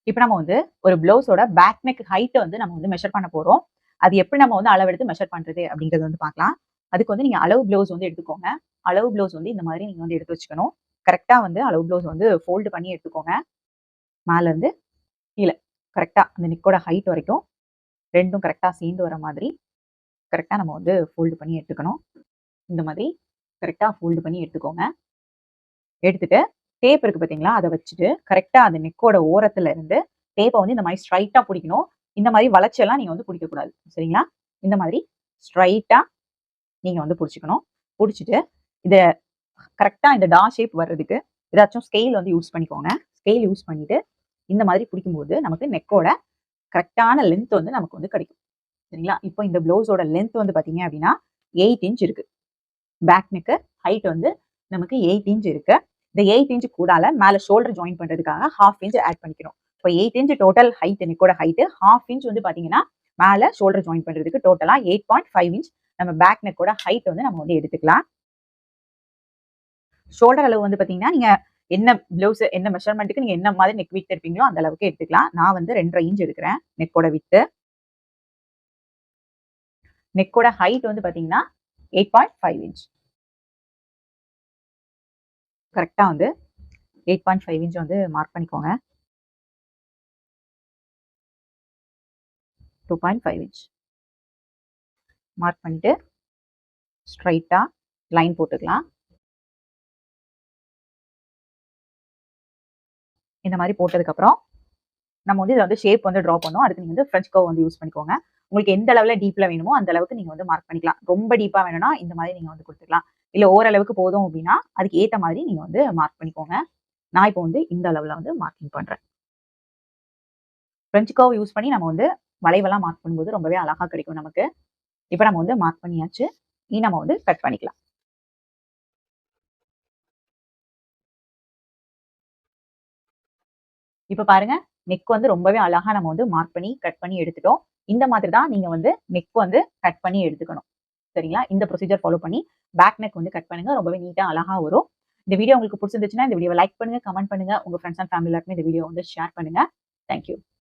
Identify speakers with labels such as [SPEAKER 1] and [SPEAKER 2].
[SPEAKER 1] இப்போ நம்ம வந்து ஒரு பிளவுஸோட பேக் நெக் ஹைட்டை வந்து நம்ம வந்து மெஷர் பண்ண போறோம். அது எப்படி நம்ம வந்து அளவெடுத்து மெஷர் பண்றது அப்படிங்கிறது வந்து பார்க்கலாம். அதுக்கு வந்து நீங்க அளவு பிளவுஸ் வந்து எடுத்துக்கோங்க. அளவு பிளவுஸ் வந்து இந்த மாதிரி நீங்க வந்து எடுத்து வச்சுக்கணும். கரெக்டா வந்து அளவு பிளவுஸ் வந்து ஃபோல்டு பண்ணி எடுத்துக்கோங்க. மேல இருந்து கீழே கரெக்டா அந்த நெக்கோட ஹைட் வரைக்கும் ரெண்டும் கரெக்டா சேர்ந்து வர மாதிரி கரெக்டா நம்ம வந்து ஃபோல்டு பண்ணி எடுத்துக்கணும். இந்த மாதிரி கரெக்டா ஃபோல்டு பண்ணி எடுத்துக்கோங்க. எடுத்துட்டு டேப் இருக்கு பார்த்தீங்களா, அதை வச்சுட்டு கரெக்டா அந்த நெக்கோட ஓரத்துல இருந்து டேப்பை வந்து இந்த மாதிரி ஸ்ட்ரைட்டா பிடிக்கணும். இந்த மாதிரி வளைச்செல்லாம் நீங்க வந்து பிடிக்கக்கூடாது. சரிங்களா? இந்த மாதிரி ஸ்ட்ரைட்டா நீங்க வந்து பிடிச்சிக்கணும். பிடிச்சிட்டு இதை கரெக்டா இந்த டா ஷேப் வர்றதுக்கு ஏதாச்சும் ஸ்கேல் வந்து யூஸ் பண்ணிக்கோங்க. ஸ்கேல் யூஸ் பண்ணிட்டு இந்த மாதிரி பிடிக்கும்போது நமக்கு நெக்கோட கரெக்டான லென்த் வந்து நமக்கு வந்து கிடைக்கும். சரிங்களா? இப்போ இந்த பிளவுஸோட லென்த் வந்து பாத்தீங்க அப்படின்னா 8 இன்ச் இருக்கு. பேக் நெக்கு ஹைட் வந்து நமக்கு 8 இன்ச் இருக்கு. இந்த 8 இன்ச் கூடால மேல ஷோல்டர் ஜாயின் பண்றதுக்காக 1/2 இன்ச் ஆட் பண்ணிக்கணும். இப்போ 8 இன்ச் டோட்டல் ஹைட் நெக்கோட ஹைட் 1/2 இன்ச் வந்து பாத்தீங்கன்னா மேல ஷோல்டர் ஜாயின் பண்றதுக்கு டோட்டலா 8.5 இன்ச் நம்ம பேக் நெக்கோட ஹைட் வந்து நம்ம வந்து எடுத்துக்கலாம். ஷோல்டர் அளவு வந்து பாத்தீங்கன்னா நீங்க என்ன பிளவுஸ் என்ன மெஷர்மெண்ட்டுக்கு நீங்க என்ன மாதிரி நெக் வித் எடுப்பீங்களோ அந்த அளவுக்கு எடுத்துக்கலாம். நான் வந்து 2.5 இன்ச் எடுக்கிறேன் நெக்கோட வித்து. நெக்கோட ஹைட் வந்து பாத்தீங்கன்னா 8.5 இன்ச். கரெக்டா வந்து 8.5 இன்ச் வந்து மார்க் பண்ணிக்கோங்க. 2.5 இன்ச் மார்க் பண்ணிட்டு ஸ்ட்ரைட்டா லைன் போட்டுக்கலாம். இந்த மாதிரி போட்டதுக்கு அப்புறம் நம்ம வந்து இதை வந்து ஷேப் வந்து டிரா பண்ணோம். அதுக்கு நீங்க வந்து ஃப்ரெஞ்ச் கர்வ் வந்து யூஸ் பண்ணிக்கோங்க. உங்களுக்கு எந்த அளவுல டீப்ல வேணுமோ அந்த அளவுக்கு நீங்க வந்து மார்க் பண்ணிக்கலாம். ரொம்ப டீப்பா வேணும்னா இந்த மாதிரி நீங்க வந்து கொடுத்துக்கலாம். இல்ல ஓரளவுக்கு போதும் அப்படின்னா அதுக்கு ஏத்த மாதிரி நீங்க வந்து மார்க் பண்ணிக்கோங்க. நான் இப்போ வந்து இந்த அளவுல வந்து மார்க்கிங் பண்றேன். ஃப்ரெஞ்ச் கர்வ் யூஸ் பண்ணி நம்ம வந்து வளைவெல்லாம் மார்க் பண்ணும்போது ரொம்பவே அழகா கிடைக்கும் நமக்கு. இப்போ நம்ம வந்து மார்க் பண்ணியாச்சு. இனி நம்ம வந்து கட் பண்ணிக்கலாம். இப்ப பாருங்க நெக் வந்து ரொம்பவே அழகா நம்ம வந்து மார்க் பண்ணி கட் பண்ணி எடுத்துட்டோம். இந்த மாதிரி தான் நீங்க வந்து நெக் வந்து கட் பண்ணி எடுத்துக்கணும். சரிங்களா? இந்த ப்ரொசீஜர் ஃபாலோ பண்ணி பேக் நெக் வந்து கட் பண்ணுங்க. ரொம்பவே நீட்டா அழகா வரும். இந்த வீடியோ உங்களுக்கு பிடிச்சிருந்துச்சுன்னா இந்த வீடியோவை லைக் பண்ணுங்க, கமெண்ட் பண்ணுங்க. உங்க ஃப்ரெண்ட்ஸ் அண்ட் ஃபேமிலி எல்லாருக்குமே இந்த வீடியோ வந்து ஷேர் பண்ணுங்க. Thank you.